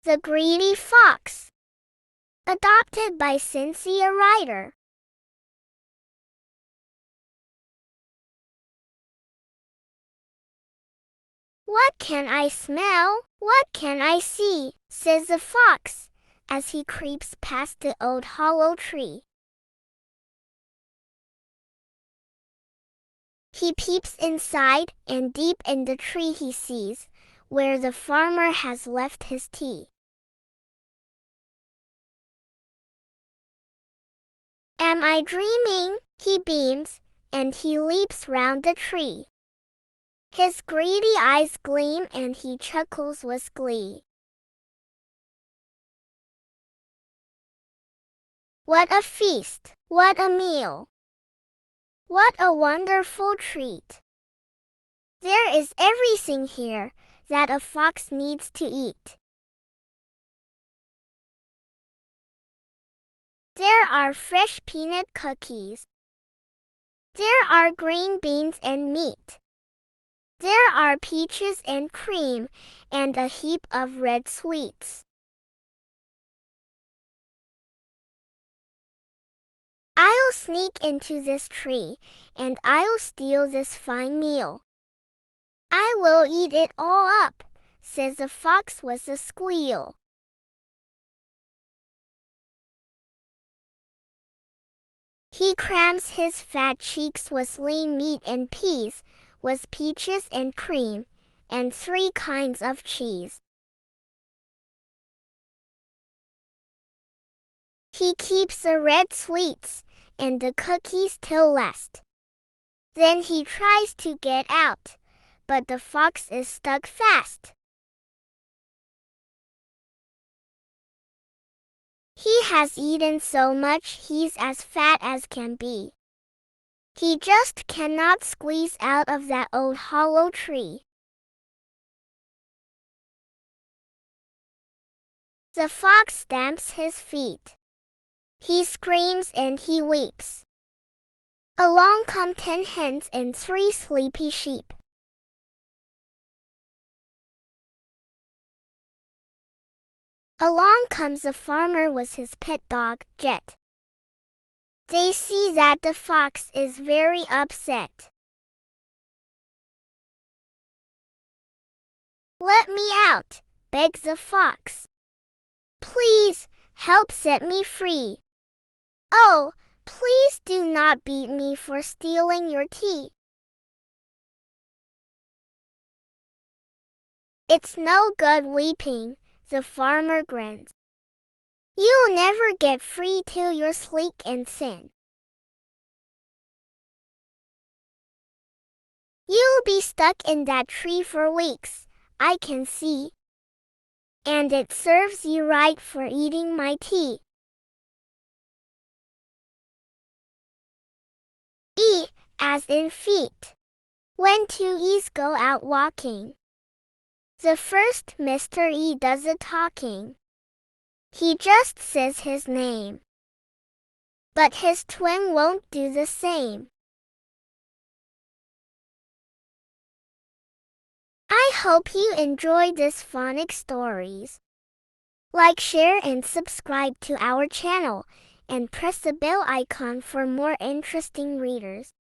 The Greedy Fox. Adopted by Cynthia Ryder. What can I smell? What can I see? Says the fox, as he creeps past the old hollow tree. He peeps inside, and deep in the tree he sees where the farmer has left his tea. Am I dreaming? He beams, and he leaps round the tree. His greedy eyes gleam, and he chuckles with glee. What a feast! What a meal! What a wonderful treat! There is everything here that a fox needs to eat. There are fresh peanut cookies. There are green beans and meat. There are peaches and cream, and a heap of red sweets. I'll sneak into this tree, and I'll steal this fine meal. I will eat it all up, says the fox with a squeal. He crams his fat cheeks with lean meat and peas, with peaches and cream, and 3 kinds of cheese. He keeps the red sweets and the cookies till last. Then he tries to get out, but the fox is stuck fast. He has eaten so much he's as fat as can be. He just cannot squeeze out of that old hollow tree. The fox stamps his feet. He screams and he weeps. Along come 10 hens and 3 sleepy sheep. Along comes the farmer with his pet dog, Jet. They see that the fox is very upset. Let me out, begs the fox. Please, help set me free. Oh, please do not beat me for stealing your tea. It's no good weeping, the farmer grins. You'll never get free till you're sleek and thin. You'll be stuck in that tree for weeks, I can see. And it serves you right for eating my tea. E, as in feet. When 2 E's go out walking, the first Mr. E does the talking. He just says his name. But his twin won't do the same. I hope you enjoyed this Phonics Stories. Like, share, and subscribe to our channel, and press the bell icon for more interesting readers.